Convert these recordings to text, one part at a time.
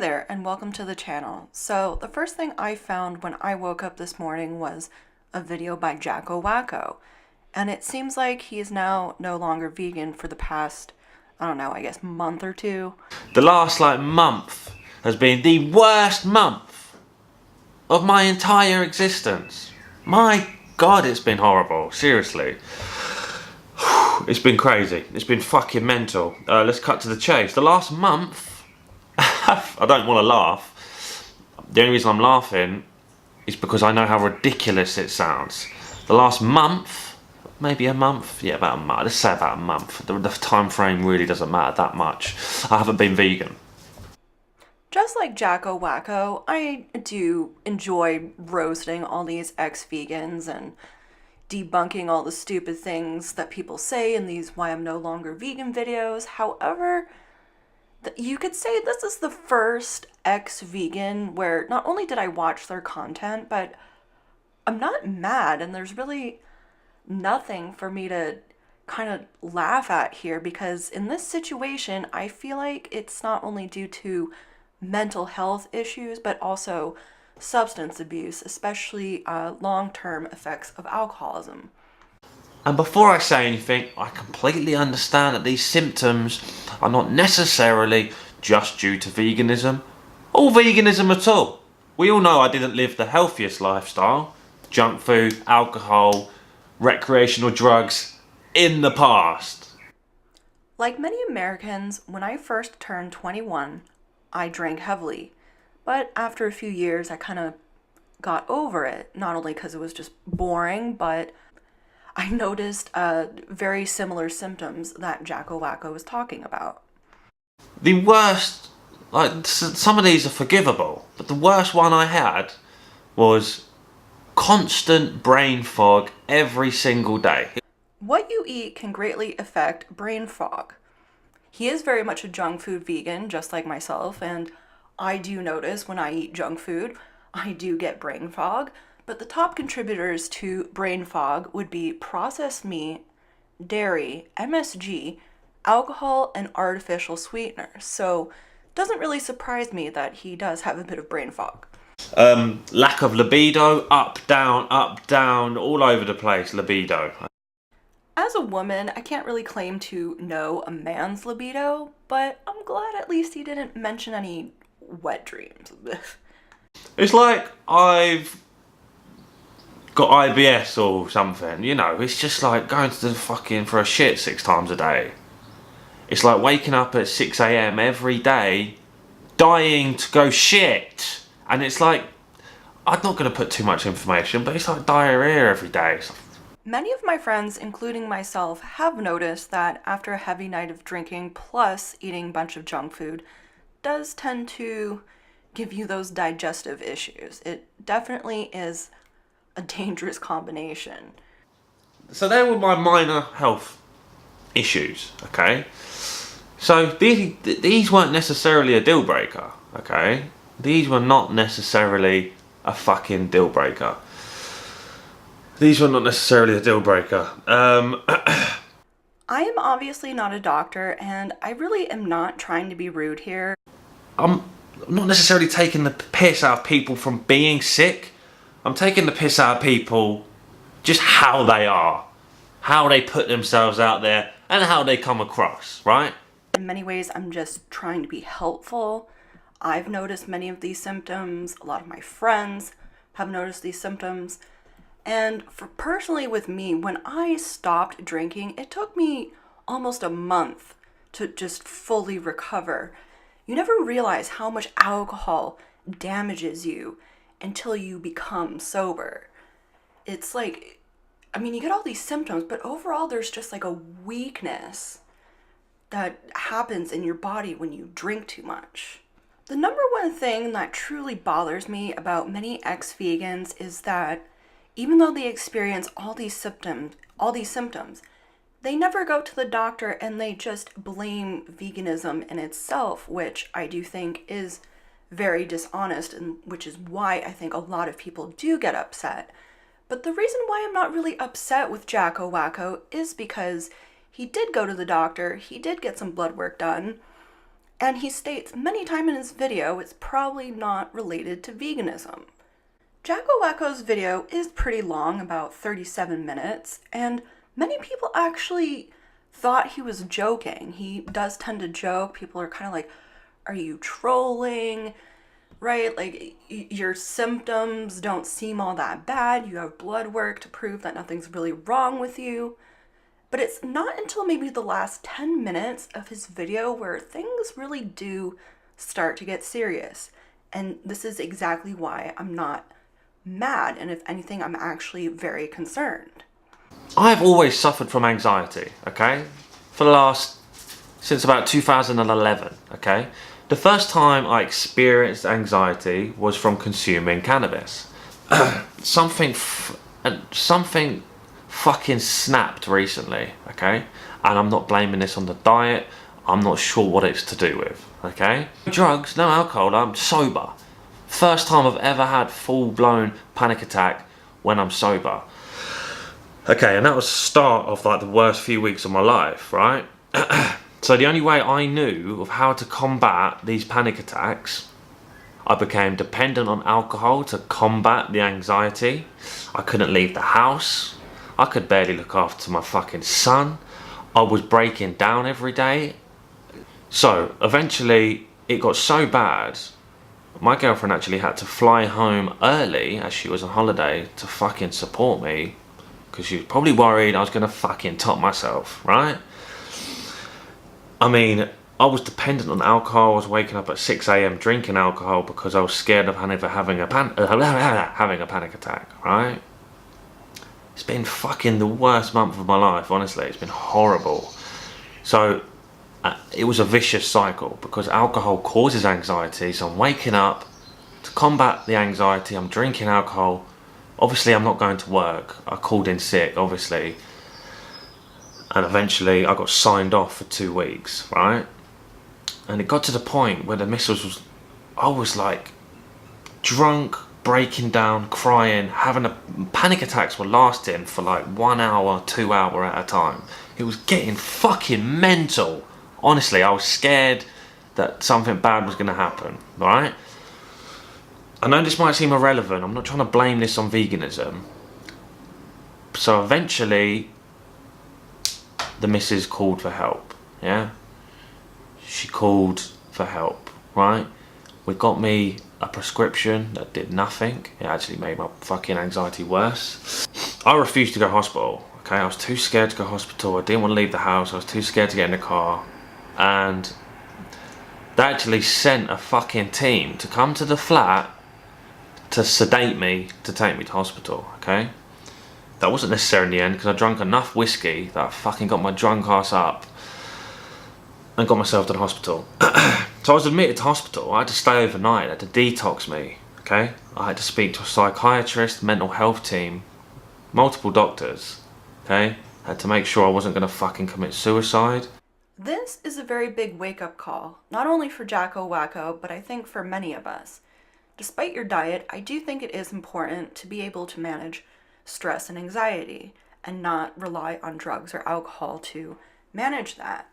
there and welcome to the channel. So the first thing I found when I woke up this morning was a video by Jacko Wacko. And it seems like he is now no longer vegan for the past, I don't know, I guess month or two. The last month has been the worst month of my entire existence. My God, it's been horrible, seriously. It's been crazy, it's been fucking mental. Let's cut to the chase. The last month, I don't want to laugh. The only reason I'm laughing is because I know how ridiculous it sounds. The last month, maybe a month, yeah, about a month, let's say about a month. The time frame really doesn't matter that much. I haven't been vegan. Just like Jacko Wacko, I do enjoy roasting all these ex-vegans and debunking all the stupid things that people say in these why I'm no longer vegan videos. However, you could say this is the first ex-vegan where not only did I watch their content, but I'm not mad, and there's really nothing for me to kind of laugh at here, because in this situation, I feel like it's not only due to mental health issues, but also substance abuse, especially long-term effects of alcoholism. And before I say anything, I completely understand that these symptoms are not necessarily just due to veganism, or veganism at all. We all know I didn't live the healthiest lifestyle, junk food, alcohol, recreational drugs, in the past. Like many Americans, when I first turned 21, I drank heavily. But after a few years, I kind of got over it, not only because it was just boring, but I noticed very similar symptoms that Jacko Wacko was talking about. The worst, some of these are forgivable, but the worst one I had was constant brain fog every single day. What you eat can greatly affect brain fog. He is very much a junk food vegan, just like myself, and I do notice when I eat junk food, I do get brain fog. But the top contributors to brain fog would be processed meat, dairy, MSG, alcohol, and artificial sweeteners. So it doesn't really surprise me that he does have a bit of brain fog. Lack of libido, up, down, all over the place, libido. As a woman, I can't really claim to know a man's libido, but I'm glad at least he didn't mention any wet dreams. It's like I've got IBS or something, you know. It's just like going to the fucking for a shit 6 times a day. It's like waking up at 6 AM every day, dying to go shit. And it's like, I'm not going to put too much information, but it's like diarrhea every day. Many of my friends, including myself, have noticed that after a heavy night of drinking plus eating a bunch of junk food does tend to give you those digestive issues. It definitely is a dangerous combination. So there were my minor health issues, okay? So these weren't necessarily a deal breaker, okay? These were not necessarily a fucking deal breaker. These were not necessarily a deal breaker. I am obviously not a doctor, and I really am not trying to be rude here. I'm not necessarily taking the piss out of people from being sick. I'm taking the piss out of people just how they are, how they put themselves out there, and how they come across, right? In many ways, I'm just trying to be helpful. I've noticed many of these symptoms. A lot of my friends have noticed these symptoms. And personally with me, when I stopped drinking, it took me almost a month to just fully recover. You never realize how much alcohol damages you until you become sober. It's like, I mean, you get all these symptoms, but overall there's just like a weakness that happens in your body when you drink too much. The number one thing that truly bothers me about many ex-vegans is that even though they experience all these symptoms, they never go to the doctor and they just blame veganism in itself, which I do think is very dishonest, and which is why I think a lot of people do get upset. But the reason why I'm not really upset with Jacko Wacko is because he did go to the doctor, he did get some blood work done, And he states many times in his video it's probably not related to veganism. Jacko Wacko's video is pretty long, about 37 minutes, and many people actually thought he was joking. He does tend to joke. People are kind of like, are you trolling? Right? Like, your symptoms don't seem all that bad. You have blood work to prove that nothing's really wrong with you. But it's not until maybe the last 10 minutes of his video where things really do start to get serious. And this is exactly why I'm not mad, and if anything, I'm actually very concerned. I've always suffered from anxiety, okay? Since about 2011, okay? The first time I experienced anxiety was from consuming cannabis. Something fucking snapped recently, okay? And I'm not blaming this on the diet. I'm not sure what it's to do with, okay? Drugs, no alcohol, I'm sober. First time I've ever had full-blown panic attack when I'm sober. Okay, and that was the start of like the worst few weeks of my life, right? So the only way I knew of how to combat these panic attacks, I became dependent on alcohol to combat the anxiety. I couldn't leave the house. I could barely look after my fucking son. I was breaking down every day. So eventually it got so bad, my girlfriend actually had to fly home early as she was on holiday to fucking support me, because she was probably worried I was gonna fucking top myself, right? I mean, I was dependent on alcohol. I was waking up at 6 a.m. drinking alcohol because I was scared of having a panic attack, right? It's been fucking the worst month of my life, honestly. It's been horrible. So it was a vicious cycle because alcohol causes anxiety. So I'm waking up to combat the anxiety. I'm drinking alcohol. Obviously, I'm not going to work. I called in sick, obviously. And eventually, I got signed off for 2 weeks, right? And it got to the point where I was like drunk, breaking down, crying, panic attacks were lasting for like 1 hour, 2 hours at a time. It was getting fucking mental. Honestly, I was scared that something bad was going to happen, right? I know this might seem irrelevant. I'm not trying to blame this on veganism. So eventually, the missus called for help, yeah? She called for help, right? We got me a prescription that did nothing. It actually made my fucking anxiety worse. I refused to go to hospital, okay? I was too scared to go to hospital. I didn't want to leave the house. I was too scared to get in the car. And they actually sent a fucking team to come to the flat to sedate me, to take me to hospital, okay? That wasn't necessary in the end because I drank enough whiskey that I fucking got my drunk ass up and got myself to the hospital. So I was admitted to hospital. I had to stay overnight. They had to detox me, okay? I had to speak to a psychiatrist, mental health team, multiple doctors, okay? I had to make sure I wasn't going to fucking commit suicide. This is a very big wake-up call, not only for Jacko Wacko, but I think for many of us. Despite your diet, I do think it is important to be able to manage stress and anxiety and not rely on drugs or alcohol to manage that.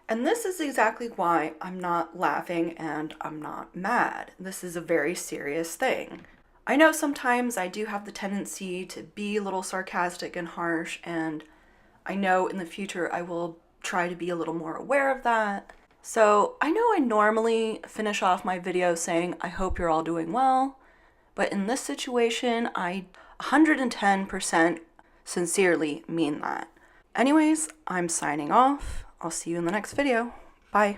And this is exactly why I'm not laughing and I'm not mad. This is a very serious thing. I know sometimes I do have the tendency to be a little sarcastic and harsh, and I know in the future I will try to be a little more aware of that. So I know I normally finish off my videos saying, I hope you're all doing well, but in this situation, I 110% sincerely mean that. Anyways, I'm signing off. I'll see you in the next video. Bye.